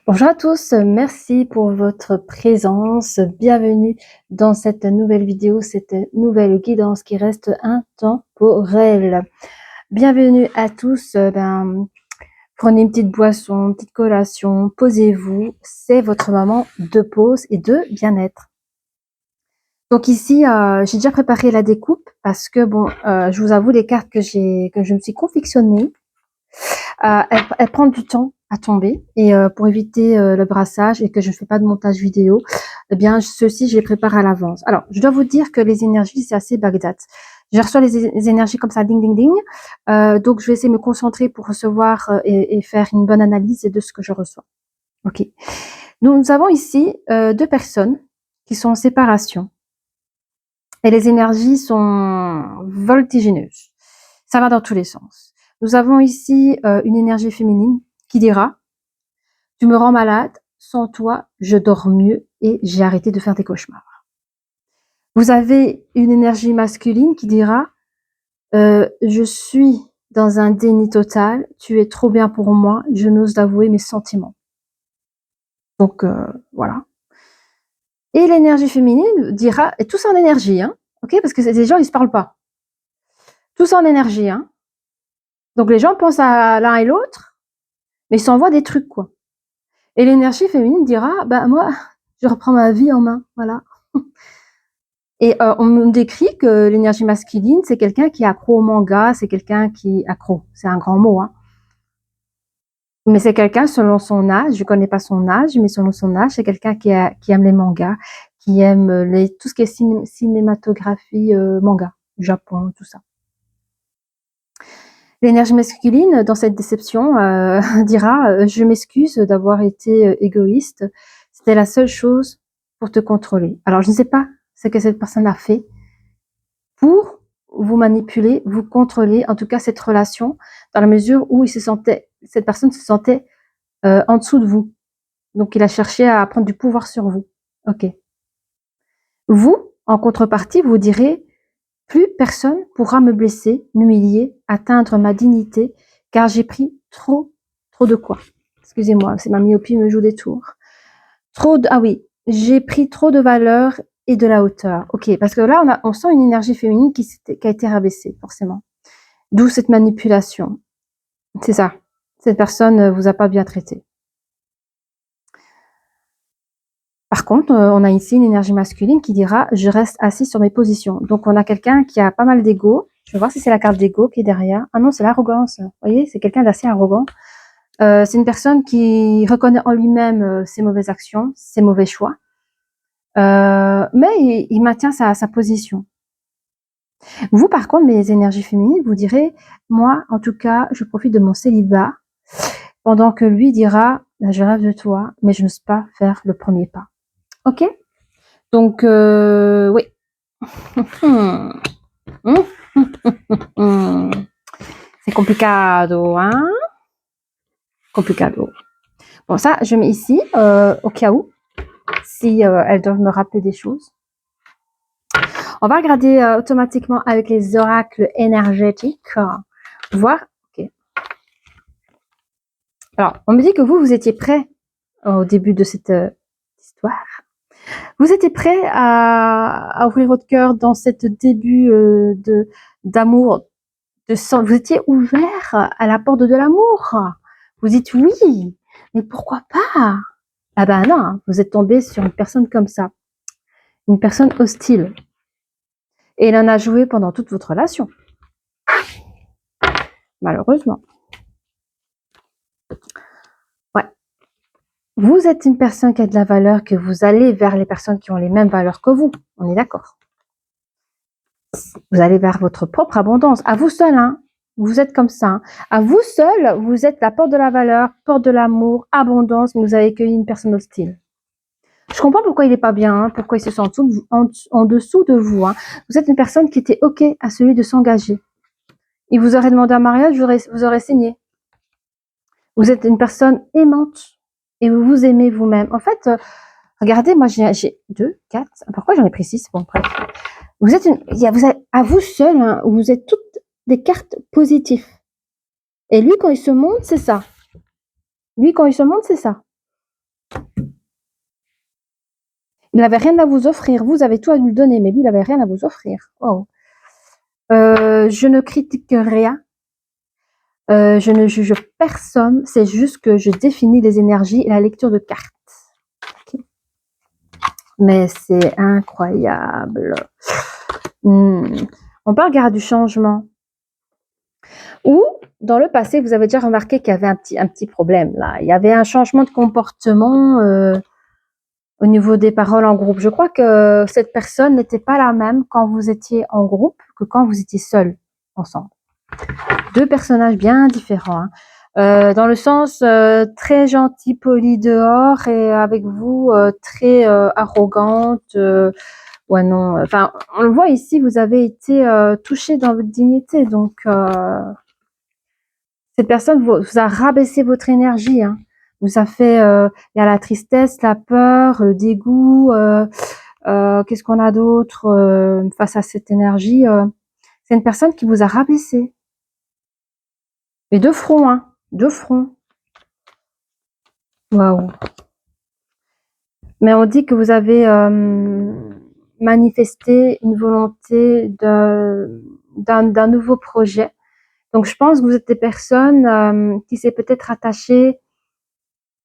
Bonjour à tous, merci pour votre présence. Bienvenue dans cette nouvelle vidéo, cette nouvelle guidance qui reste intemporelle. Bienvenue à tous. Prenez une petite boisson, une petite collation, posez-vous. C'est votre moment de pause et de bien-être. Donc ici, j'ai déjà préparé la découpe parce que je vous avoue, les cartes que je me suis confectionnées, elles prennent du temps à tomber et pour éviter le brassage et que je ne fais pas de montage vidéo, eh bien ceux-ci je les prépare à l'avance. Alors je dois vous dire que les énergies c'est assez Bagdad. Je reçois les énergies comme ça, ding ding ding. Donc je vais essayer de me concentrer pour recevoir et faire une bonne analyse de ce que je reçois. Ok. Nous avons ici deux personnes qui sont en séparation et les énergies sont voltigineuses. Ça va dans tous les sens. Nous avons ici une énergie féminine qui dira « Tu me rends malade, sans toi, je dors mieux et j'ai arrêté de faire des cauchemars. » Vous avez une énergie masculine qui dira « Je suis dans un déni total, tu es trop bien pour moi, je n'ose avouer mes sentiments. » Donc voilà. Et l'énergie féminine dira, et tout ça en énergie, hein, ok, parce que des gens ils se parlent pas. Tout ça en énergie, hein. Donc les gens pensent à l'un et l'autre, mais ils s'envoient des trucs, quoi. Et l'énergie féminine dira, moi, je reprends ma vie en main, voilà. Et on me décrit que l'énergie masculine, c'est quelqu'un qui est accro au manga, c'est quelqu'un qui accro, c'est un grand mot, hein. Mais c'est quelqu'un selon son âge, je connais pas son âge, mais selon son âge, c'est quelqu'un qui aime les mangas, qui aime tout ce qui est cinématographie, manga, Japon, tout ça. L'énergie masculine, dans cette déception, dira « Je m'excuse d'avoir été égoïste, c'était la seule chose pour te contrôler. » Alors, je ne sais pas ce que cette personne a fait pour vous manipuler, vous contrôler, en tout cas cette relation, dans la mesure où cette personne se sentait en dessous de vous. Donc, il a cherché à prendre du pouvoir sur vous. Ok. Vous, en contrepartie, vous direz « Plus personne pourra me blesser, m'humilier, atteindre ma dignité, car j'ai pris trop de quoi ?» Excusez-moi, c'est ma myopie me joue des tours. Ah oui, j'ai pris trop de valeur et de la hauteur. Ok, parce que là, on sent une énergie féminine qui a été rabaissée, forcément. D'où cette manipulation. C'est ça. Cette personne ne vous a pas bien traité. Par contre, on a ici une énergie masculine qui dira « Je reste assis sur mes positions ». Donc, on a quelqu'un qui a pas mal d'ego. Je vais voir si c'est la carte d'ego qui est derrière. Ah non, c'est l'arrogance. Vous voyez, c'est quelqu'un d'assez arrogant. C'est une personne qui reconnaît en lui-même ses mauvaises actions, ses mauvais choix. Mais il maintient sa position. Vous, par contre, mes énergies féminines, vous direz « Moi, en tout cas, je profite de mon célibat », pendant que lui dira « Je rêve de toi, mais je n'ose pas faire le premier pas. » Ok. Donc, oui. C'est complicado, hein? Complicado. Bon, ça, je mets ici, au cas où, si elles doivent me rappeler des choses. On va regarder automatiquement avec les oracles énergétiques. Voir. Ok. Alors, on me dit que vous étiez prêt au début de cette histoire. Vous étiez prêt à ouvrir votre cœur dans cet début d'amour, de sang. Vous étiez ouvert à la porte de l'amour. Vous dites oui, mais pourquoi pas? Ah ben non, vous êtes tombé sur une personne comme ça, une personne hostile. Et il en a joué pendant toute votre relation. Malheureusement. Ouais. Vous êtes une personne qui a de la valeur, que vous allez vers les personnes qui ont les mêmes valeurs que vous. On est d'accord. Vous allez vers votre propre abondance. À vous seul, hein. Vous êtes comme ça. Hein. À vous seul, vous êtes la porte de la valeur, porte de l'amour, abondance, mais vous avez accueilli une personne hostile. Je comprends pourquoi il n'est pas bien, hein, pourquoi il se sent en dessous de vous. Hein. Vous êtes une personne qui était OK à celui de s'engager. Il vous aurait demandé un mariage, vous aurez signé. Vous êtes une personne aimante et vous vous aimez vous-même. En fait, regardez, moi j'ai 2, 4, pourquoi j'en ai pris 6? Bon, bref. Vous êtes à vous seul, hein, vous êtes toutes des cartes positives. Et lui, quand il se montre, c'est ça. Lui, quand il se montre, c'est ça. Il n'avait rien à vous offrir. Vous avez tout à lui donner, mais lui, il n'avait rien à vous offrir. Oh. Je ne critique rien. Je ne juge personne. C'est juste que je définis les énergies et la lecture de cartes. Okay. Mais c'est incroyable. On parle garde du changement. Ou, dans le passé, vous avez déjà remarqué qu'il y avait un petit problème là. Il y avait un changement de comportement au niveau des paroles en groupe. Je crois que cette personne n'était pas la même quand vous étiez en groupe que quand vous étiez seul ensemble. Deux personnages bien différents. Hein. Dans le sens très gentil, poli dehors et avec vous très arrogante. Ouais non. Enfin, on le voit ici, vous avez été touché dans votre dignité, donc cette personne vous a rabaissé votre énergie. Hein. Vous a fait, il y a la tristesse, la peur, le dégoût. Qu'est-ce qu'on a d'autre face à cette énergie c'est une personne qui vous a rabaissé. Et de front, hein, de front. Waouh. Mais on dit que vous avez manifesté une volonté d'un nouveau projet. Donc, je pense que vous êtes des personnes qui s'est peut-être attachées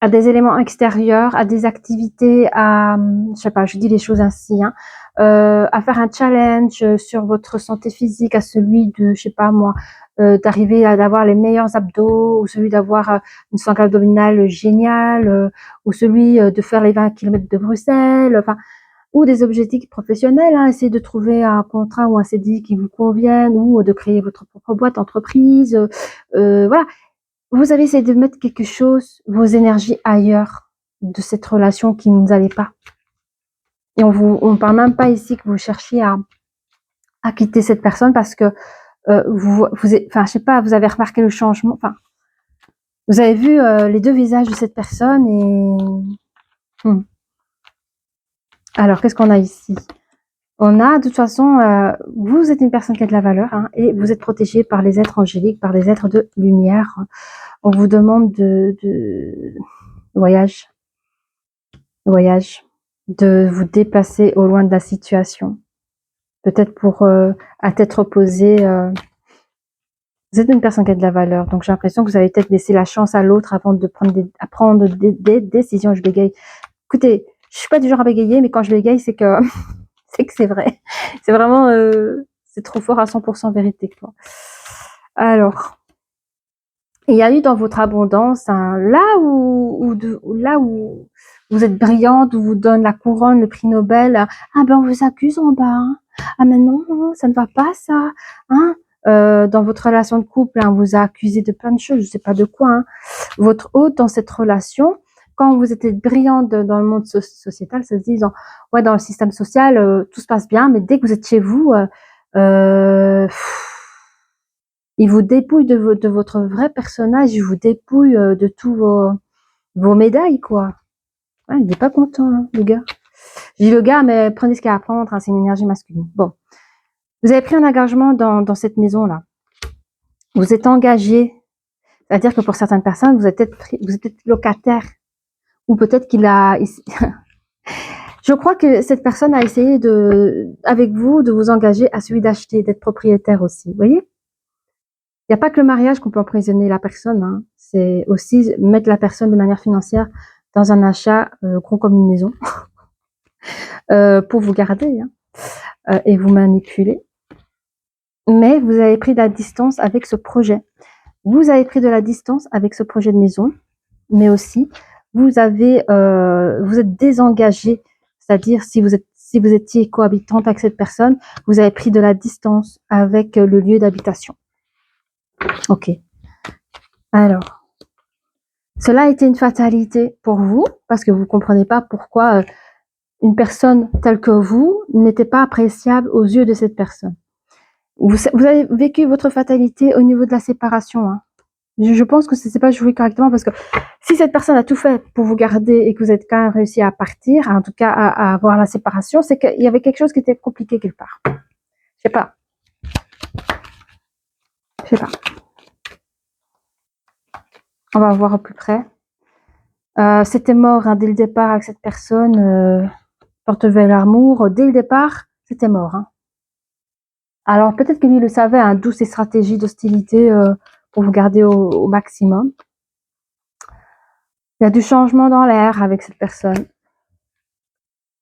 à des éléments extérieurs, à des activités, je sais pas, je dis les choses ainsi, hein, à faire un challenge sur votre santé physique, à celui de, je sais pas moi, d'arriver à d'avoir les meilleurs abdos, ou celui d'avoir une sangle abdominale géniale, ou celui de faire les 20 km de Bruxelles, enfin, ou des objectifs professionnels, hein, essayer de trouver un contrat ou un CDI qui vous convienne, ou de créer votre propre boîte, entreprise, voilà. Vous avez essayé de mettre quelque chose, vos énergies ailleurs de cette relation qui ne nous allait pas. Et on parle même pas ici que vous cherchiez à quitter cette personne parce que enfin, je sais pas, vous avez remarqué le changement. Enfin, vous avez vu les deux visages de cette personne et alors qu'est-ce qu'on a ici? On a de toute façon, vous êtes une personne qui a de la valeur hein, et vous êtes protégé par les êtres angéliques, par les êtres de lumière. On vous demande de voyage, de vous déplacer au loin de la situation. Peut-être pour à tête reposée. Vous êtes une personne qui a de la valeur, donc j'ai l'impression que vous avez peut-être laissé la chance à l'autre avant de prendre des décisions. Je bégaye. Écoutez, je suis pas du genre à bégayer, mais quand je bégaye, c'est que c'est que c'est vrai. C'est vraiment c'est trop fort à 100% vérité, quoi. Alors, il y a eu dans votre abondance là où vous êtes brillante, où vous donne la couronne, le prix Nobel. Ah ben on vous accuse en bas. Hein. Ah mais non, ça ne va pas ça. Hein dans votre relation de couple, hein, on vous a accusé de plein de choses, je sais pas de quoi. Hein. Votre hôte dans cette relation, quand vous étiez brillante dans le monde sociétal, ça se dit ouais dans le système social tout se passe bien, mais dès que vous êtes chez vous, il vous dépouille de votre vrai personnage, il vous dépouille de tous vos médailles, quoi. Ouais, il n'est pas content, hein, le gars. Je dis le gars, mais prenez ce qu'il y a à prendre, hein, c'est une énergie masculine. Bon. Vous avez pris un engagement dans cette maison-là. Vous êtes engagé, c'est-à-dire que pour certaines personnes, vous êtes peut-être locataire. Ou peut-être qu'il a... Je crois que cette personne a essayé avec vous, de vous engager à celui d'acheter, d'être propriétaire aussi. Vous voyez? Il n'y a pas que le mariage qu'on peut emprisonner la personne, hein. C'est aussi mettre la personne de manière financière dans un achat gros comme une maison pour vous garder hein, et vous manipuler. Mais vous avez pris de la distance avec ce projet. Vous avez pris de la distance avec ce projet de maison, mais aussi vous êtes désengagé, c'est-à-dire si vous étiez cohabitante avec cette personne, vous avez pris de la distance avec le lieu d'habitation. Ok. Alors, cela a été une fatalité pour vous, parce que vous ne comprenez pas pourquoi une personne telle que vous n'était pas appréciable aux yeux de cette personne. Vous avez vécu votre fatalité au niveau de la séparation. Hein. Je pense que c'est pas joué correctement, parce que si cette personne a tout fait pour vous garder et que vous êtes quand même réussi à partir, en tout cas à avoir la séparation, c'est qu'il y avait quelque chose qui était compliqué quelque part. Je sais pas. Je sais pas. On va voir au plus près. C'était mort hein, dès le départ avec cette personne, porte-vers l'amour. Dès le départ, c'était mort. Hein. Alors peut-être que lui le savait, hein, d'où ces stratégies d'hostilité pour vous garder au maximum. Il y a du changement dans l'air avec cette personne.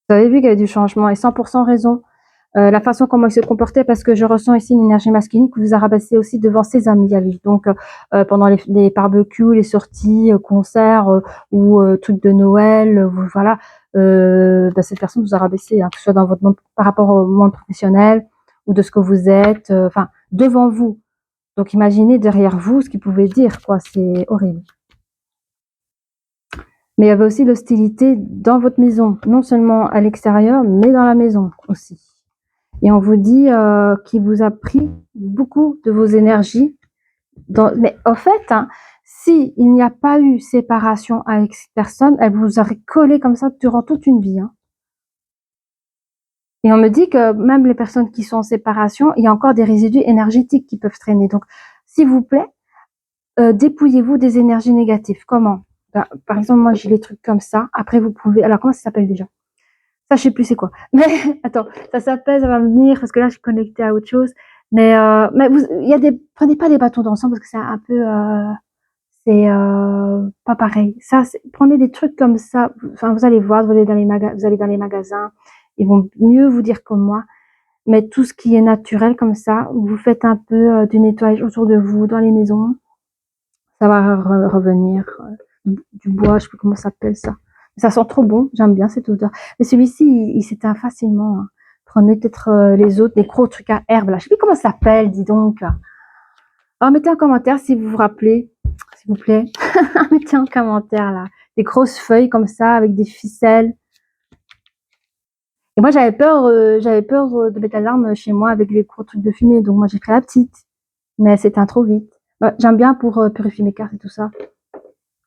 Vous avez vu qu'il y avait du changement et 100% raison. La façon comment il se comportait, parce que je ressens ici une énergie masculine qui vous a rabaissé aussi devant ses amis à lui. Donc, pendant les barbecues, les sorties, concerts ou trucs de Noël, voilà, bah, cette personne vous a rabaissé, hein, que ce soit dans votre monde, par rapport au monde professionnel ou de ce que vous êtes, enfin, devant vous. Donc, imaginez derrière vous ce qu'il pouvait dire, quoi. C'est horrible. Mais il y avait aussi l'hostilité dans votre maison, non seulement à l'extérieur, mais dans la maison aussi. Et on vous dit qu'il vous a pris beaucoup de vos énergies. Mais en fait, hein, si il n'y a pas eu séparation avec cette personne, elle vous aurait collé comme ça durant toute une vie. Hein. Et on me dit que même les personnes qui sont en séparation, il y a encore des résidus énergétiques qui peuvent traîner. Donc, s'il vous plaît, dépouillez-vous des énergies négatives. Comment? Ben, par exemple, moi, j'ai des trucs comme ça. Après, vous pouvez... Alors, comment ça s'appelle déjà? Ça, je sais plus c'est quoi. Mais attends, ça s'appelle, ça va me venir parce que là, je suis connectée à autre chose. Mais il y a des, prenez pas des bâtons d'encens parce que c'est un peu, c'est pas pareil. Ça, prenez des trucs comme ça. Enfin, vous allez voir, vous allez dans les magasins, ils vont mieux vous dire comme moi. Mais tout ce qui est naturel comme ça, vous faites un peu du nettoyage autour de vous, dans les maisons. Ça va revenir. Du bois, je sais plus comment ça s'appelle ça. Ça sent trop bon, j'aime bien cette odeur. Mais celui-ci, il s'éteint facilement. Hein. Prenez peut-être les autres, des gros trucs à herbe là. Je sais plus comment ça s'appelle, dis donc. Alors mettez en commentaire si vous vous rappelez, s'il vous plaît. Mettez en commentaire là. Des grosses feuilles comme ça avec des ficelles. Et moi j'avais peur de mettre l'alarme chez moi avec les gros trucs de fumée. Donc moi j'ai pris la petite, mais elle s'éteint trop vite. J'aime bien pour purifier mes cartes et tout ça.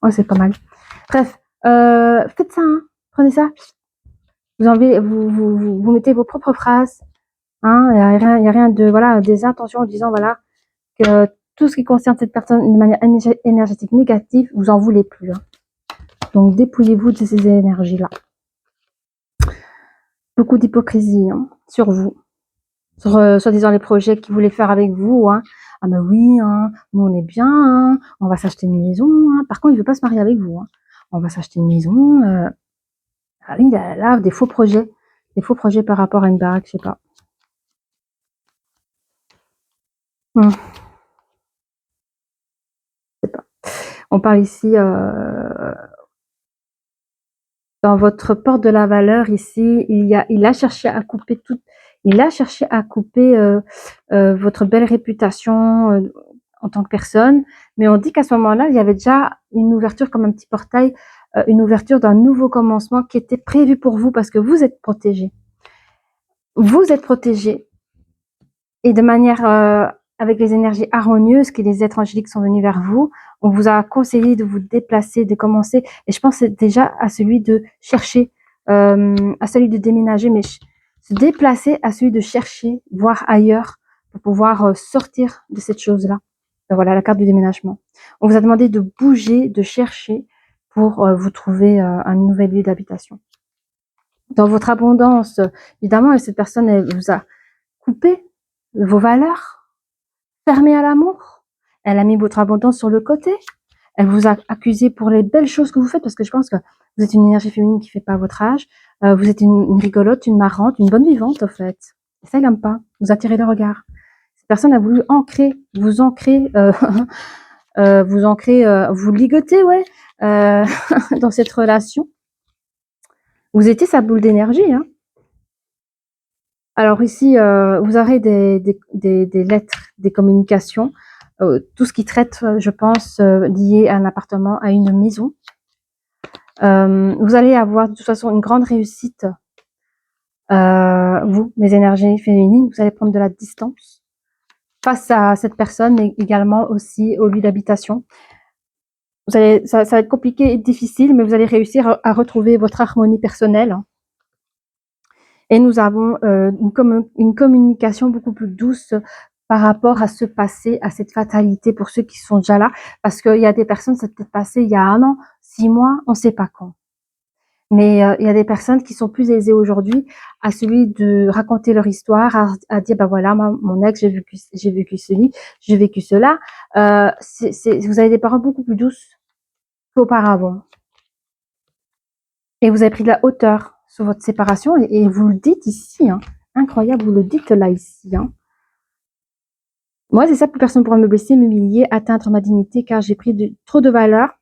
Ouais, c'est pas mal. Bref, faites ça, hein. Prenez ça. Vous mettez vos propres phrases. Hein. Il y a rien de, voilà, des intentions en disant, voilà, que tout ce qui concerne cette personne de manière énergétique négative, vous en voulez plus. Hein. Donc, dépouillez-vous de ces énergies-là. Beaucoup d'hypocrisie hein, sur vous. Sur, soi-disant, les projets qu'ils voulaient faire avec vous. Hein. Ah ben oui, hein, nous on est bien, hein, on va s'acheter une maison. Hein. Par contre, il ne veut pas se marier avec vous. Hein. On va s'acheter une maison. Ah oui, là, des faux projets. Des faux projets par rapport à une baraque, je sais pas. Je sais pas. On parle ici dans votre porte de la valeur ici, il a cherché à couper tout, il a cherché à couper votre belle réputation en tant que personne, mais on dit qu'à ce moment-là, il y avait déjà une ouverture comme un petit portail, une ouverture d'un nouveau commencement qui était prévu pour vous parce que vous êtes protégé. Vous êtes protégé et de manière avec les énergies harmonieuses que les êtres angéliques sont venus vers vous, on vous a conseillé de vous déplacer, de commencer. Et je pense déjà à celui de chercher, à celui de déménager, mais se déplacer à celui de chercher, voir ailleurs pour pouvoir sortir de cette chose-là. Ben voilà la carte du déménagement. On vous a demandé de bouger, de chercher pour vous trouver un nouvel lieu d'habitation. Dans votre abondance, évidemment, cette personne, elle vous a coupé vos valeurs, fermé à l'amour. Elle a mis votre abondance sur le côté. Elle vous a accusé pour les belles choses que vous faites, parce que je pense que vous êtes une énergie féminine qui ne fait pas votre âge. Vous êtes une rigolote, une marrante, une bonne vivante, en fait. Et ça, il n'aime pas. Vous attirez le regard. Cette personne a voulu vous ancrer, vous ligoter, ouais, dans cette relation. Vous étiez sa boule d'énergie, hein. Alors ici, vous aurez des lettres, des communications, tout ce qui traite, je pense, lié à un appartement, à une maison. Vous allez avoir de toute façon une grande réussite, vous, mes énergies féminines, vous allez prendre de la distance face à cette personne, mais également aussi au lieu d'habitation. Ça va être compliqué et difficile, mais vous allez réussir à retrouver votre harmonie personnelle. Et nous avons une communication beaucoup plus douce par rapport à ce passé, à cette fatalité pour ceux qui sont déjà là. Parce qu'il y a des personnes, ça peut être passé il y a 1 an, 6 mois, on ne sait pas quand. Mais il y a des personnes qui sont plus aisées aujourd'hui à celui de raconter leur histoire, à dire, bah voilà, moi, mon ex, j'ai vécu ceci, j'ai vécu cela. Vous avez des paroles beaucoup plus douces qu'auparavant. Et vous avez pris de la hauteur sur votre séparation et vous le dites ici. Hein. Incroyable, vous le dites là, ici. Hein. Moi, c'est ça, plus personne ne pourra me blesser, m'humilier, atteindre ma dignité, car j'ai pris trop de valeur.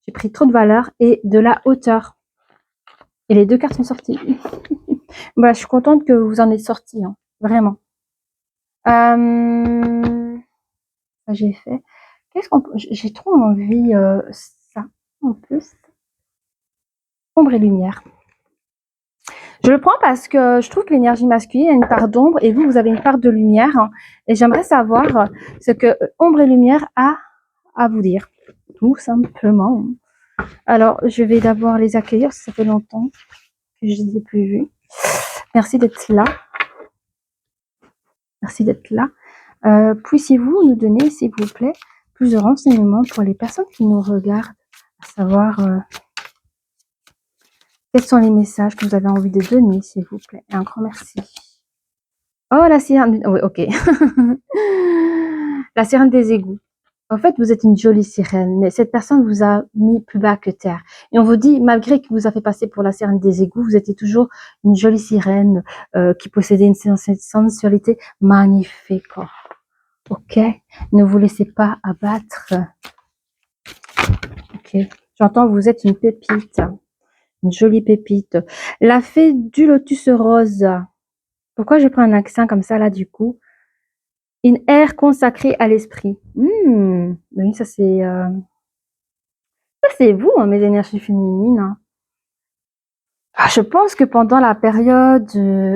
J'ai pris trop de valeur et de la hauteur. Et les 2 cartes sont sorties. Bah, je suis contente que vous en êtes sortis, hein, vraiment. J'ai fait. J'ai trop envie ça en plus. Ombre et lumière. Je le prends parce que je trouve que l'énergie masculine a une part d'ombre et vous avez une part de lumière. Hein, et j'aimerais savoir ce que ombre et lumière a à vous dire. Tout simplement. Alors, je vais d'abord les accueillir, ça fait longtemps que je ne les ai plus vus. Merci d'être là. Merci d'être là. Puissiez-vous nous donner, s'il vous plaît, plus de renseignements pour les personnes qui nous regardent, à savoir quels sont les messages que vous avez envie de donner, s'il vous plaît. Et un grand merci. Oh, la sirène. Oui, ok. La sirène des égouts. En fait, vous êtes une jolie sirène, mais cette personne vous a mis plus bas que terre. Et on vous dit, malgré qu'il vous a fait passer pour la sirène des égouts, vous étiez toujours une jolie sirène qui possédait une sensualité magnifique. Ok, ne vous laissez pas abattre. Ok, j'entends vous êtes une pépite, une jolie pépite. La fée du lotus rose. Pourquoi je prends un accent comme ça là du coup? Une ère consacrée à l'esprit. Oui, ça c'est vous, hein, mes énergies féminines. Hein. Ah, je pense que pendant la période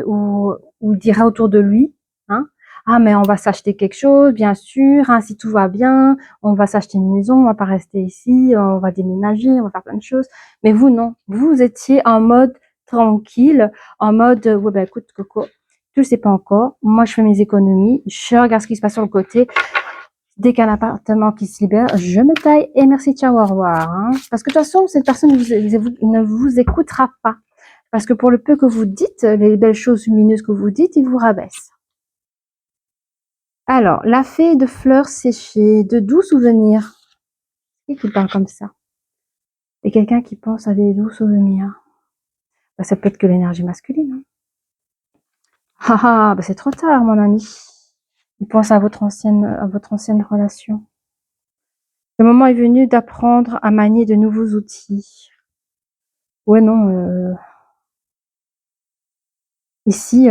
où il dira autour de lui, hein, ah mais on va s'acheter quelque chose, bien sûr, hein, si tout va bien, on va s'acheter une maison, on va pas rester ici, on va déménager, on va faire plein de choses. Mais vous non, vous étiez en mode tranquille, en mode ouais ben écoute Coco, tu le sais pas encore, moi je fais mes économies, je regarde ce qui se passe sur le côté. Dès qu'un appartement qui se libère, je me taille et merci, ciao, au revoir. Hein. Parce que de toute façon, cette personne ne vous écoutera pas. Parce que pour le peu que vous dites, les belles choses lumineuses que vous dites, il vous rabaisse. Alors, la fée de fleurs séchées, de doux souvenirs. Qui parle comme ça? Et quelqu'un qui pense à des doux souvenirs. Bah, ça peut être que l'énergie masculine. Hein. Ah ah, bah c'est trop tard, mon ami. Il pense à votre ancienne relation. Le moment est venu d'apprendre à manier de nouveaux outils. Ouais, non. Ici,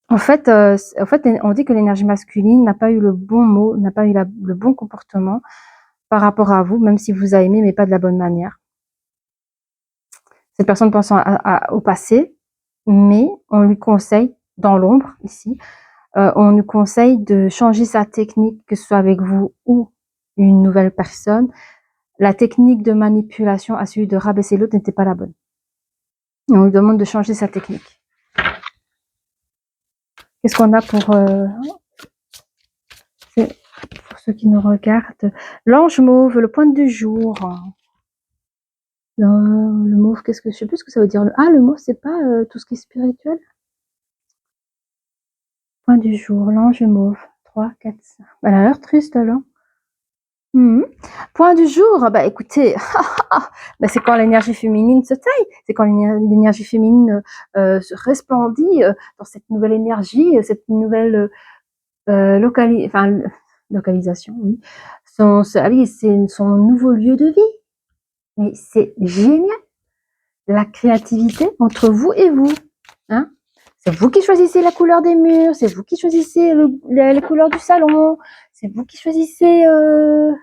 en fait, on dit que l'énergie masculine n'a pas eu le bon mot, n'a pas eu le bon comportement par rapport à vous, même si vous a aimé, mais pas de la bonne manière. Cette personne pense au passé, mais on lui conseille, dans l'ombre, ici, on nous conseille de changer sa technique, que ce soit avec vous ou une nouvelle personne. La technique de manipulation à celui de rabaisser l'autre n'était pas la bonne. Et on lui demande de changer sa technique. Qu'est-ce qu'on a pour ceux qui nous regardent? L'ange mauve, le point du jour. Le mauve, qu'est-ce que je sais plus ce que ça veut dire. Le mauve, c'est pas tout ce qui est spirituel. Point du jour, l'ange mauve. 3, 4, 5. Elle a l'air triste là. Point du jour, bah écoutez, bah, c'est quand l'énergie féminine se taille, c'est quand l'énergie féminine se resplendit dans cette nouvelle énergie, cette nouvelle localisation, oui. C'est son nouveau lieu de vie. Mais c'est génial. La créativité entre vous et vous. Hein? C'est vous qui choisissez la couleur des murs, c'est vous qui choisissez les couleurs du salon, c'est vous qui choisissez,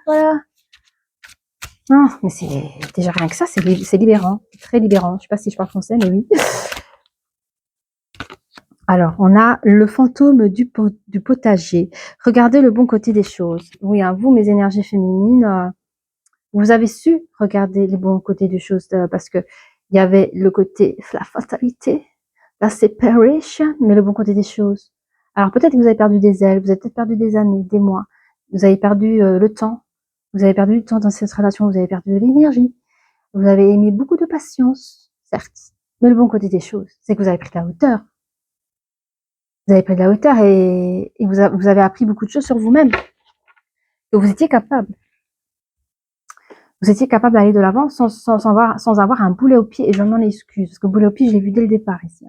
voilà. Non, mais c'est déjà rien que ça, c'est libérant, très libérant. Je sais pas si je parle français, mais oui. Alors, on a le fantôme du potager. Regardez le bon côté des choses. Oui, hein, vous, mes énergies féminines, vous avez su regarder les bons côtés des choses parce que il y avait le côté, la fatalité, la separation, mais le bon côté des choses. Alors peut-être que vous avez perdu des ailes, vous avez peut-être perdu des années, des mois, vous avez perdu le temps, Vous avez perdu du temps dans cette relation, vous avez perdu de l'énergie. Vous avez émis beaucoup de patience, certes. Mais le bon côté des choses, c'est que vous avez pris de la hauteur. Vous avez pris de la hauteur et vous avez appris beaucoup de choses sur vous-même. Que vous étiez capable. Vous étiez capable d'aller de l'avant sans avoir un boulet au pied. Et je m'en excuse. Parce que boulet au pied, je l'ai vu dès le départ ici.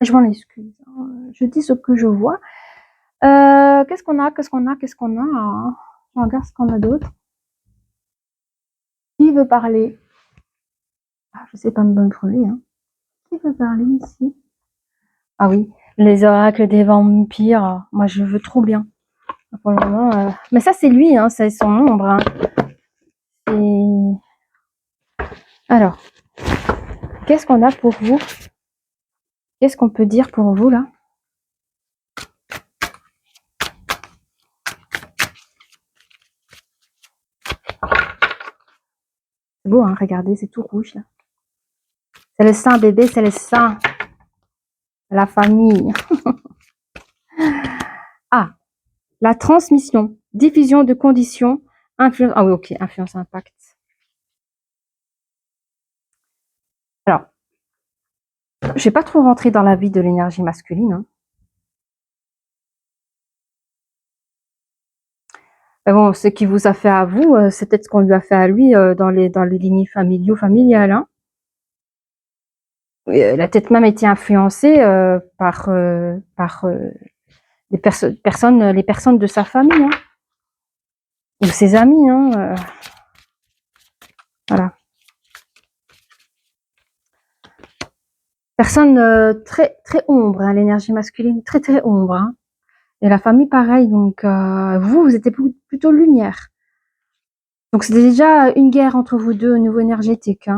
Je m'en excuse. Je dis ce que je vois. Qu'est-ce qu'on a? Je regarde ce qu'on a d'autre. Qui veut parler? Je sais pas me brûler. Qui veut parler ici? Ah oui, les oracles des vampires. Moi, je veux trop bien. Pour le moment, mais ça, c'est lui, c'est son ombre. Et... Alors, qu'est-ce qu'on a pour vous? Qu'est-ce qu'on peut dire pour vous, là? C'est beau, regardez, c'est tout rouge, là. C'est le sein, bébé, c'est le sein. La famille. Ah, la transmission, diffusion de conditions, influence. Ah oui, ok, influence, impact. Alors, je ne vais pas trop rentrer dans la vie de l'énergie masculine. Mais bon, ce qui vous a fait à vous, c'est peut-être ce qu'on lui a fait à lui dans les lignées familiales. Il a peut-être même été influencé par les personnes de sa famille, ou ses amis. Voilà. Personne très très ombre, l'énergie masculine, très très ombre. Et la famille, pareil. Donc, vous étiez plutôt lumière. Donc, c'était déjà une guerre entre vous deux au niveau énergétique.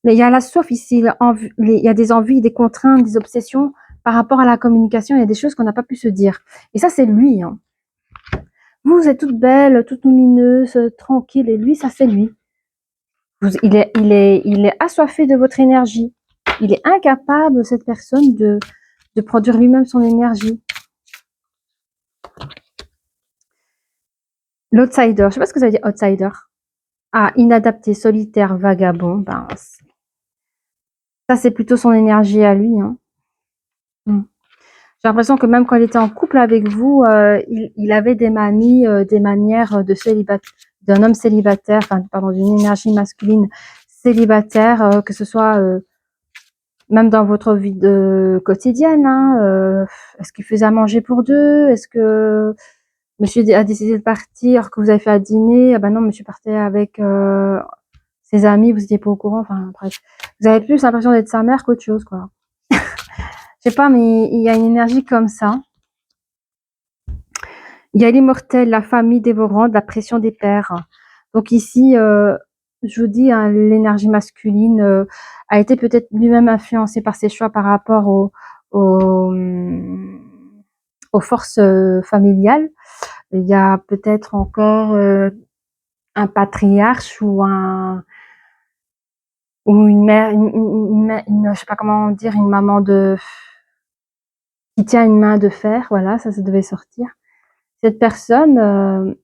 Mais il y a la soif ici, il y a des envies, des contraintes, des obsessions par rapport à la communication. Il y a des choses qu'on n'a pas pu se dire. Et ça, c'est lui. Vous êtes toute belle, toute lumineuse, tranquille. Et lui, ça, c'est lui. Il est assoiffé de votre énergie. Il est incapable, cette personne, de produire lui-même son énergie. L'outsider, je ne sais pas ce que ça veut dire, outsider. Ah, inadapté, solitaire, vagabond. Ben, ça, c'est plutôt son énergie à lui. J'ai l'impression que même quand il était en couple avec vous, il avait des manies, des manières de célibataire, d'un homme célibataire, enfin, pardon, d'une énergie masculine célibataire, que ce soit même dans votre vie quotidienne. Est-ce qu'il faisait à manger pour deux? Est-ce que monsieur a décidé de partir, que vous avez fait à dîner? Ah ben non, monsieur partait avec ses amis, vous n'étiez pas au courant. Enfin, bref. Vous avez plus l'impression d'être sa mère qu'autre chose, quoi. Je sais pas, mais il y a une énergie comme ça. Il y a l'immortel, la famille dévorante, la pression des pères. Donc ici, je vous dis, l'énergie masculine a été peut-être lui-même influencé par ses choix par rapport aux, aux forces familiales. Il y a peut-être encore un patriarche ou une mère, je sais pas comment dire, une maman qui tient une main de fer. Voilà, ça devait sortir. Cette personne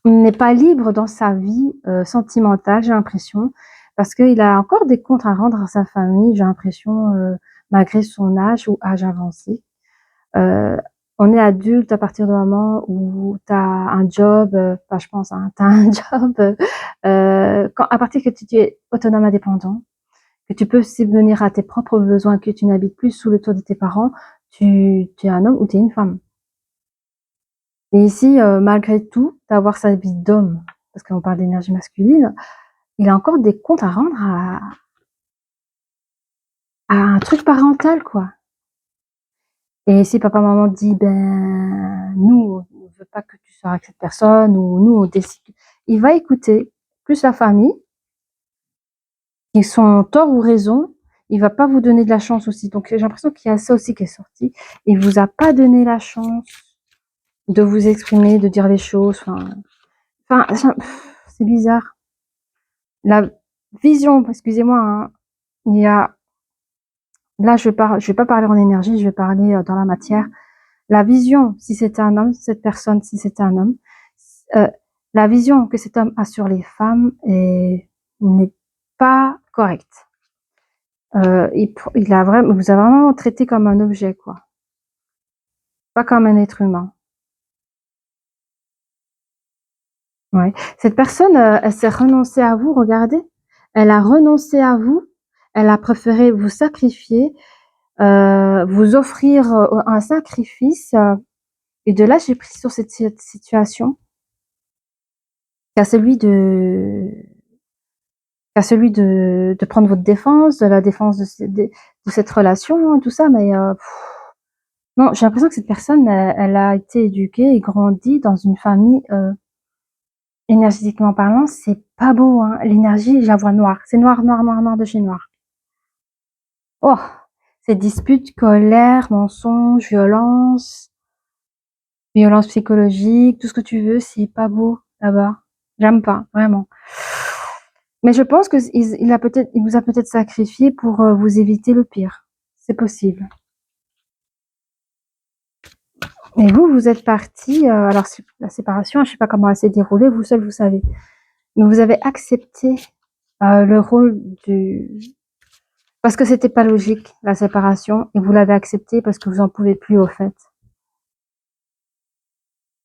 n'est pas libre dans sa vie sentimentale, j'ai l'impression, parce qu'il a encore des comptes à rendre à sa famille, j'ai l'impression, malgré son âge ou âge avancé. On est adulte à partir du moment où tu as un job, je pense, tu as un job, à partir que tu es autonome indépendant, que tu peux subvenir à tes propres besoins, que tu n'habites plus sous le toit de tes parents, tu es un homme ou tu es une femme. Et ici, malgré tout, d'avoir sa vie d'homme, parce qu'on parle d'énergie masculine, il a encore des comptes à rendre à un truc parental, quoi. Et si papa, maman dit, ben, nous, on ne veut pas que tu sois avec cette personne, ou nous, on décide, il va écouter plus la famille, qui sont tort ou raison, il va pas vous donner de la chance aussi. Donc, j'ai l'impression qu'il y a ça aussi qui est sorti. Il vous a pas donné la chance de vous exprimer, de dire les choses. Enfin, c'est bizarre. La vision, excusez-moi, il y a, là, je vais pas parler en énergie, je vais parler dans la matière. La vision, si c'était un homme, cette personne, si c'était un homme, La vision que cet homme a sur les femmes n'est pas correcte. Il a vraiment, vous a vraiment traité comme un objet, quoi. Pas comme un être humain. Ouais. Cette personne, elle s'est renoncée à vous, regardez. Elle a renoncé à vous. Elle a préféré vous sacrifier, vous offrir un sacrifice et de lâcher prise sur cette situation qu'à celui de prendre votre défense, de la défense de cette relation, tout ça. Mais non, j'ai l'impression que cette personne, elle a été éduquée et grandie dans une famille énergétiquement parlant, c'est pas beau, hein. L'énergie, je la vois noire. C'est noir, noir, noir, noir de chez noir. Oh, c'est dispute, colère, mensonge, violence psychologique, tout ce que tu veux, c'est pas beau là-bas. J'aime pas, vraiment. Mais je pense que il vous a peut-être sacrifié pour vous éviter le pire. C'est possible. Et vous, vous êtes parti. Alors la séparation, je sais pas comment elle s'est déroulée. Vous seul, vous savez. Mais vous avez accepté le rôle parce que c'était pas logique la séparation et vous l'avez accepté parce que vous en pouvez plus au fait.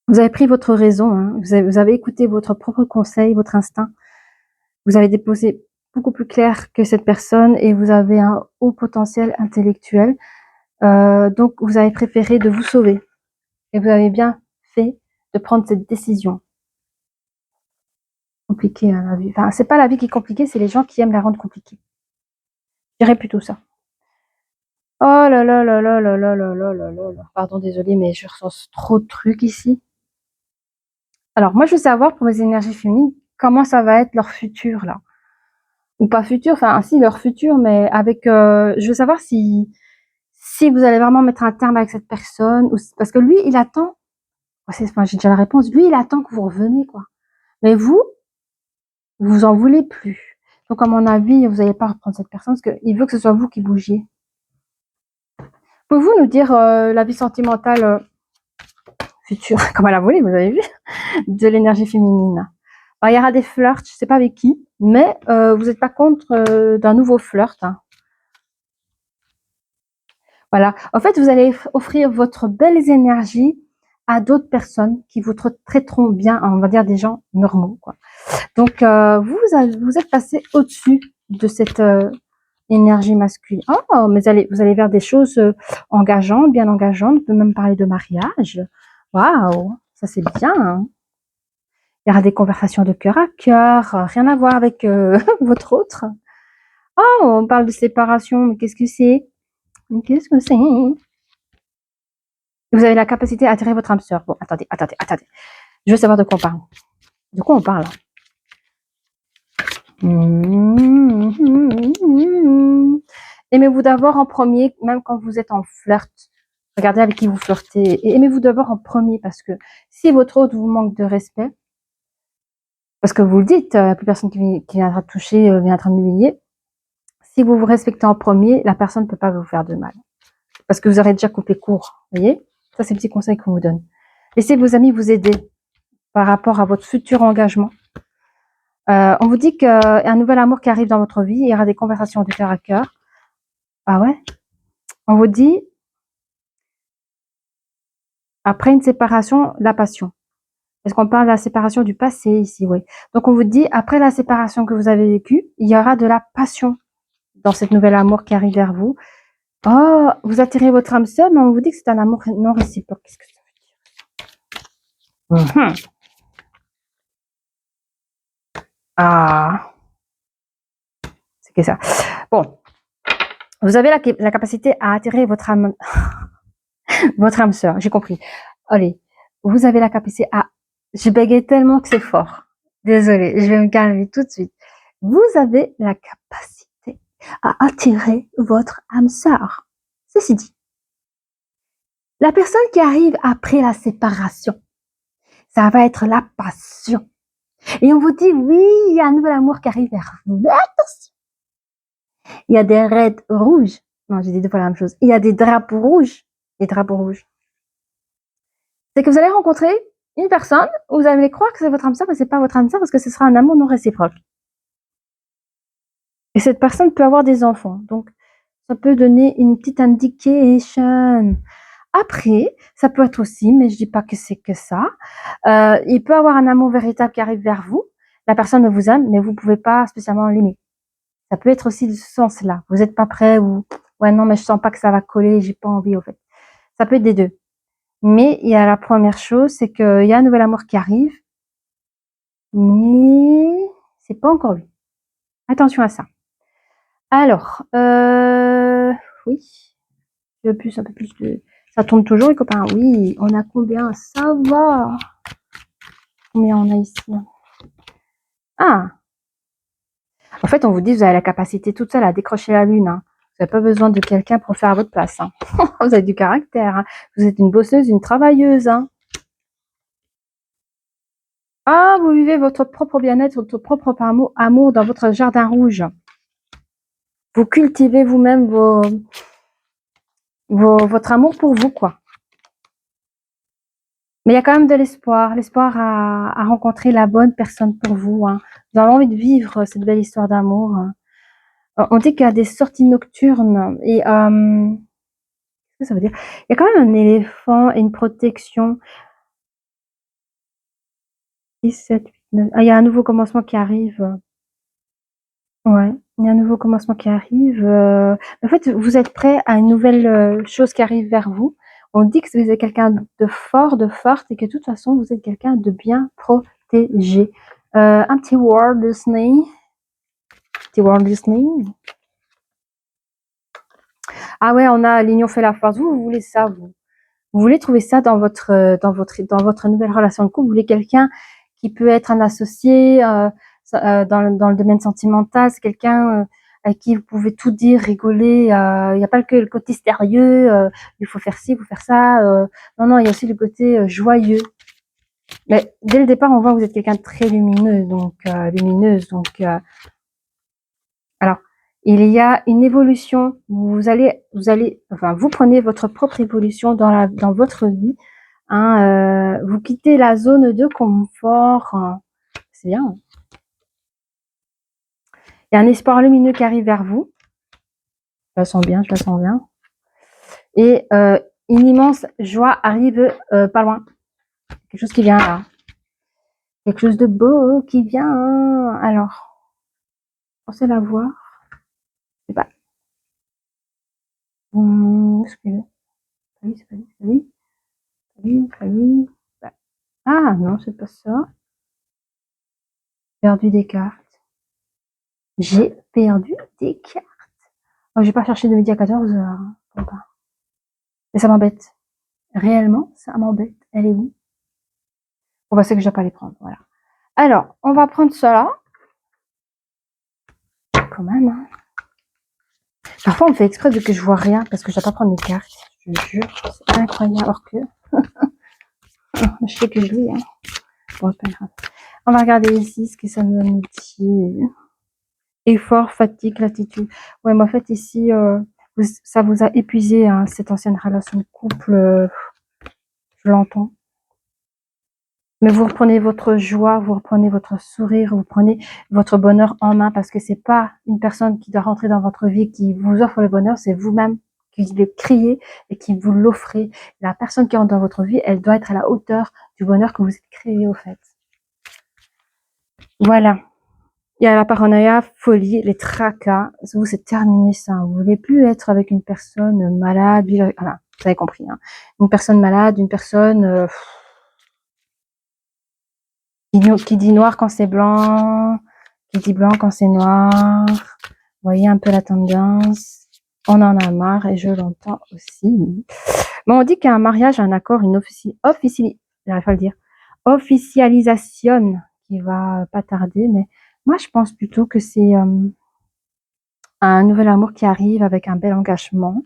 Vous avez pris votre raison, hein. Vous avez écouté votre propre conseil, votre instinct. Vous avez déposé beaucoup plus clair que cette personne et vous avez un haut potentiel intellectuel. Donc, vous avez préféré de vous sauver. Et vous avez bien fait de prendre cette décision. Compliquée, hein, la vie. Enfin, c'est pas la vie qui est compliquée, c'est les gens qui aiment la rendre compliquée. Je dirais plutôt ça. Oh là là là là là là là là là là là. Pardon, désolée, mais je ressens trop de trucs ici. Alors, moi, je veux savoir pour mes énergies féminines, comment ça va être leur futur, là. Ou pas futur, enfin, si, leur futur, mais avec, je veux savoir si vous allez vraiment mettre un terme avec cette personne, ou, parce que lui, il attend, enfin, j'ai déjà la réponse, lui, il attend que vous reveniez, quoi. Mais vous en voulez plus. Donc, à mon avis, vous n'allez pas reprendre cette personne, parce qu'il veut que ce soit vous qui bougiez. Pouvez-vous nous dire la vie sentimentale future, comme elle a volé, vous avez vu, de l'énergie féminine? Alors, il y aura des flirts, je ne sais pas avec qui, mais vous n'êtes pas contre d'un nouveau flirt, hein. Voilà. En fait, vous allez offrir votre belles énergies à d'autres personnes qui vous traiteront bien, on va dire des gens normaux, quoi. Donc, vous êtes passé au-dessus de cette énergie masculine. Oh, mais vous allez vers des choses engageantes, bien engageantes. On peut même parler de mariage. Waouh, ça c'est bien, hein. Il y aura des conversations de cœur à cœur, rien à voir avec votre autre. Oh, on parle de séparation, mais qu'est-ce que c'est? Qu'est-ce que c'est? Vous avez la capacité à attirer votre âme sœur. Bon, attendez. Je veux savoir de quoi on parle. De quoi on parle? Aimez-vous d'abord en premier, même quand vous êtes en flirt. Regardez avec qui vous flirtez. Et aimez-vous d'abord en premier, parce que si votre autre vous manque de respect, parce que vous le dites, plus personne qui viendra toucher, viendra m'humilier. Si vous vous respectez en premier, la personne ne peut pas vous faire de mal. Parce que vous aurez déjà coupé court. Vous voyez? Ça, c'est le petit conseil qu'on vous donne. Laissez vos amis vous aider par rapport à votre futur engagement. On vous dit qu'il y a un nouvel amour qui arrive dans votre vie. Il y aura des conversations de cœur à cœur. Ah ouais? On vous dit, après une séparation, la passion. Est-ce qu'on parle de la séparation du passé ici? Oui. Donc, on vous dit, après la séparation que vous avez vécue, il y aura de la passion dans cette nouvelle amour qui arrive vers vous. Oh, vous attirez votre âme sœur, mais on vous dit que c'est un amour non réciproque. Qu'est-ce que ça veut dire? Ah, c'est que ça. Bon, vous avez la capacité à attirer votre âme sœur, j'ai compris. Allez, vous avez la capacité à... Je bégaye tellement que c'est fort. Désolée, je vais me calmer tout de suite. Vous avez la capacité à attirer votre âme sœur. Ceci dit, la personne qui arrive après la séparation, ça va être la passion. Et on vous dit, oui, il y a un nouvel amour qui arrive vers vous. Mais attention, il y a des raids rouges. Non, j'ai dit deux fois la même chose. Il y a des drapeaux rouges. Des drapeaux rouges. C'est que vous allez rencontrer une personne, vous allez croire que c'est votre âme sœur, mais c'est pas votre âme sœur parce que ce sera un amour non réciproque. Et cette personne peut avoir des enfants. Donc, ça peut donner une petite indication. Après, ça peut être aussi, mais je dis pas que c'est que ça, il peut avoir un amour véritable qui arrive vers vous. La personne vous aime, mais vous pouvez pas spécialement l'aimer. Ça peut être aussi de ce sens-là. Vous êtes pas prêt ou ouais non mais je sens pas que ça va coller, j'ai pas envie au fait. Ça peut être des deux. Mais il y a la première chose, c'est qu'il y a un nouvel amour qui arrive, mais c'est pas encore lui. Attention à ça. Alors, oui, un peu plus de... Ça tourne toujours les copains. Oui, on a combien? Ça va. Combien on a ici? Ah, en fait, on vous dit vous avez la capacité toute seule à décrocher la lune. Hein. Vous n'avez pas besoin de quelqu'un pour le faire à votre place. Hein. Vous avez du caractère. Hein. Vous êtes une bosseuse, une travailleuse. Hein. Ah, vous vivez votre propre bien-être, votre propre amour dans votre jardin rouge. Vous cultivez vous-même votre amour pour vous, quoi. Mais il y a quand même de l'espoir, l'espoir à rencontrer la bonne personne pour vous. Hein. Vous avez envie de vivre cette belle histoire d'amour. Hein. On dit qu'il y a des sorties nocturnes et qu'est-ce que ça veut dire? Il y a quand même un éléphant et une protection. 6, 7, 8, 9. Ah, il y a un nouveau commencement qui arrive. Ouais, il y a un nouveau commencement qui arrive. En fait, vous êtes prêt à une nouvelle chose qui arrive vers vous. On dit que vous êtes quelqu'un de fort, de forte, et que de toute façon, vous êtes quelqu'un de bien protégé. Un petit Walt Disney. Petit Walt Disney. Ah ouais, on a l'union fait la force. Vous voulez ça, vous. Vous voulez trouver ça dans votre nouvelle relation de couple. Vous voulez quelqu'un qui peut être un associé dans le domaine sentimental. C'est quelqu'un avec qui vous pouvez tout dire, rigoler. Il n'y a pas que le côté sérieux. Il faut faire ci, il faut faire ça. Non, non, il y a aussi le côté joyeux. Mais dès le départ, on voit que vous êtes quelqu'un de très lumineux, lumineuse. Donc, alors, il y a une évolution. Vous prenez votre propre évolution dans votre vie. Hein, vous quittez la zone de confort. Hein. C'est bien. Il y a un espoir lumineux qui arrive vers vous. Je la sens bien, je la sens bien. Et une immense joie arrive pas loin. Quelque chose qui vient là. Quelque chose de beau qui vient. Alors, pensez la voir. Je sais pas. Est-ce que... C'est pas lui. Ah non, c'est pas ça. Perdu des cartes. J'ai perdu des cartes. Oh, j'ai pas cherché de midi à 14h. Mais ça m'embête. Réellement, ça m'embête. Elle est où? Bon, bah, c'est que je dois pas les prendre. Voilà. Alors, on va prendre cela. Quand même. Hein. Parfois, on fait exprès de que je vois rien parce que je dois pas prendre les cartes. Je te jure. C'est incroyable. Alors que. je sais que je lis. Hein. Bon, c'est pas grave. On va regarder ici ce que ça nous dit. Effort, fatigue, latitude. Ouais, mais en fait, ici, ça vous a épuisé, hein, cette ancienne relation de couple. Je l'entends. Mais vous reprenez votre joie, vous reprenez votre sourire, vous prenez votre bonheur en main parce que c'est pas une personne qui doit rentrer dans votre vie qui vous offre le bonheur, c'est vous-même qui le criez et qui vous l'offrez. La personne qui rentre dans votre vie, elle doit être à la hauteur du bonheur que vous êtes créé au fait. Voilà. Il y a la paranoïa, folie, les tracas. Vous, c'est terminé ça. Vous voulez plus être avec une personne malade. Voilà, vous avez compris. Hein. Une personne malade, une personne qui dit noir quand c'est blanc, qui dit blanc quand c'est noir. Vous voyez un peu la tendance. On en a marre et je l'entends aussi. Bon, on dit qu'il y a un mariage, un accord, une j'arrive pas à le dire, officialisation qui va pas tarder, mais moi je pense plutôt que c'est un nouvel amour qui arrive avec un bel engagement.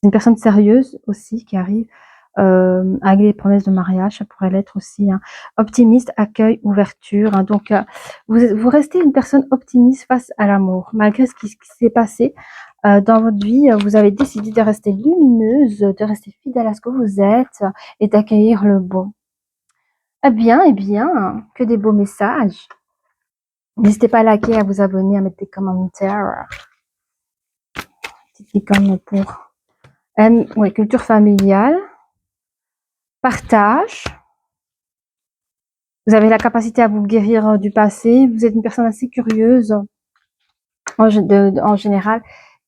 Une personne sérieuse aussi qui arrive avec des promesses de mariage, ça pourrait l'être aussi. Hein. Optimiste, accueil, ouverture. Hein. Donc, vous restez une personne optimiste face à l'amour, malgré ce qui s'est passé. dans votre vie, vous avez décidé de rester lumineuse, de rester fidèle à ce que vous êtes et d'accueillir le bon. Eh bien, que des beaux messages. N'hésitez pas à liker, à vous abonner, à mettre des commentaires. Petite icône pour ouais, culture familiale, partage. Vous avez la capacité à vous guérir du passé. Vous êtes une personne assez curieuse en général.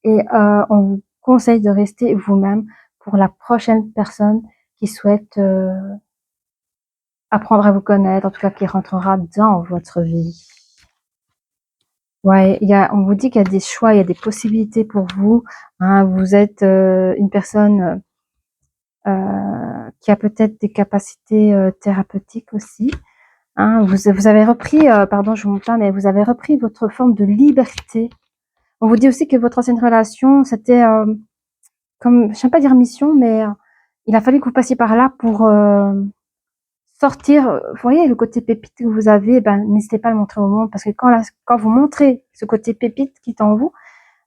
Et on vous conseille de rester vous-même pour la prochaine personne qui souhaite apprendre à vous connaître, en tout cas qui rentrera dans votre vie. Ouais, on vous dit qu'il y a des choix, il y a des possibilités pour vous. Hein, vous êtes une personne qui a peut-être des capacités thérapeutiques aussi. Hein, vous avez repris, pardon, je vous montre pas, mais vous avez repris votre forme de liberté. On vous dit aussi que votre ancienne relation, c'était comme, je ne vais pas dire mission, mais il a fallu que vous passiez par là pour sortir. Vous voyez, le côté pépite que vous avez, ben, n'hésitez pas à le montrer au monde, parce que quand vous montrez ce côté pépite qui est en vous,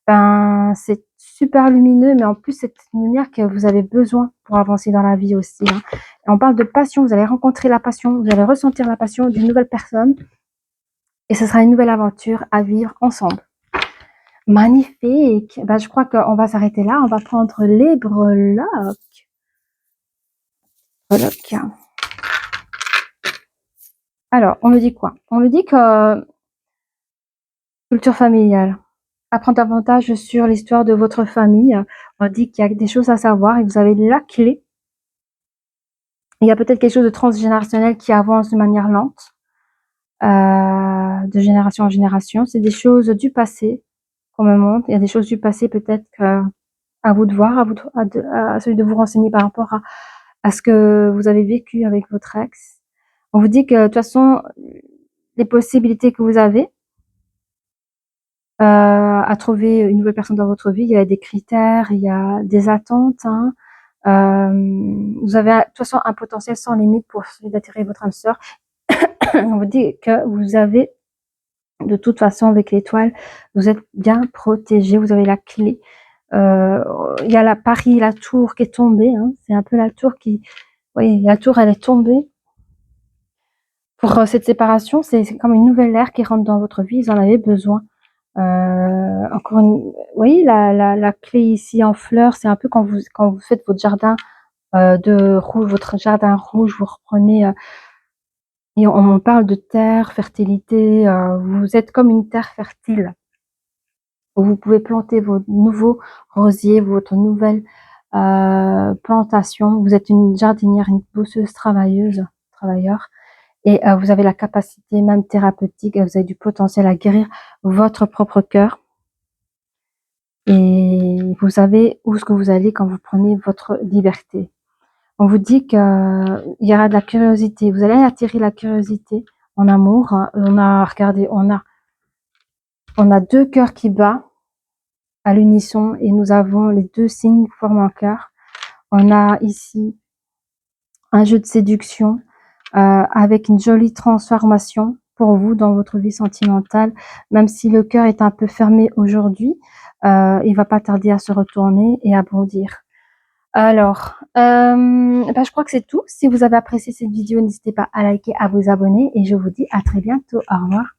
ben, c'est super lumineux, mais en plus, c'est une lumière que vous avez besoin pour avancer dans la vie aussi. Hein. Et on parle de passion, vous allez rencontrer la passion, vous allez ressentir la passion d'une nouvelle personne, et ce sera une nouvelle aventure à vivre ensemble. Magnifique. Ben, je crois qu'on va s'arrêter là. On va prendre les breloques. Alors, on me dit quoi? On me dit que culture familiale. Apprendre davantage sur l'histoire de votre famille. On dit qu'il y a des choses à savoir et vous avez la clé. Il y a peut-être quelque chose de transgénérationnel qui avance de manière lente, de génération en génération. C'est des choses du passé qu'on me montre. Il y a des choses du passé peut-être à vous de voir, à celui de vous renseigner par rapport à ce que vous avez vécu avec votre ex. On vous dit que de toute façon, les possibilités que vous avez à trouver une nouvelle personne dans votre vie, il y a des critères, il y a des attentes. Hein. Vous avez de toute façon un potentiel sans limite pour d'attirer votre âme sœur. On vous dit que vous avez de toute façon avec l'étoile, vous êtes bien protégé, vous avez la clé. Il y a la tour qui est tombée. Hein. C'est un peu la tour qui... Oui, la tour, elle est tombée. Pour cette séparation, c'est comme une nouvelle ère qui rentre dans votre vie. Ils en avaient besoin. Encore une... Oui, la clé ici en fleurs, c'est un peu quand vous faites votre jardin de rouge, votre jardin rouge, vous reprenez... et on parle de terre, fertilité. Vous êtes comme une terre fertile. Vous pouvez planter vos nouveaux rosiers, votre nouvelle plantation. Vous êtes une jardinière, une bosseuse travailleur. Et vous avez la capacité même thérapeutique, vous avez du potentiel à guérir votre propre cœur. Et vous savez où est-ce que vous allez quand vous prenez votre liberté. On vous dit qu'il y aura de la curiosité. Vous allez attirer la curiosité en amour. On a deux cœurs qui battent à l'unisson et nous avons les deux signes qui forment un cœur. On a ici un jeu de séduction avec une jolie transformation pour vous dans votre vie sentimentale. Même si le cœur est un peu fermé aujourd'hui, il va pas tarder à se retourner et à bondir. Alors, je crois que c'est tout. Si vous avez apprécié cette vidéo, n'hésitez pas à liker, à vous abonner et je vous dis à très bientôt. Au revoir.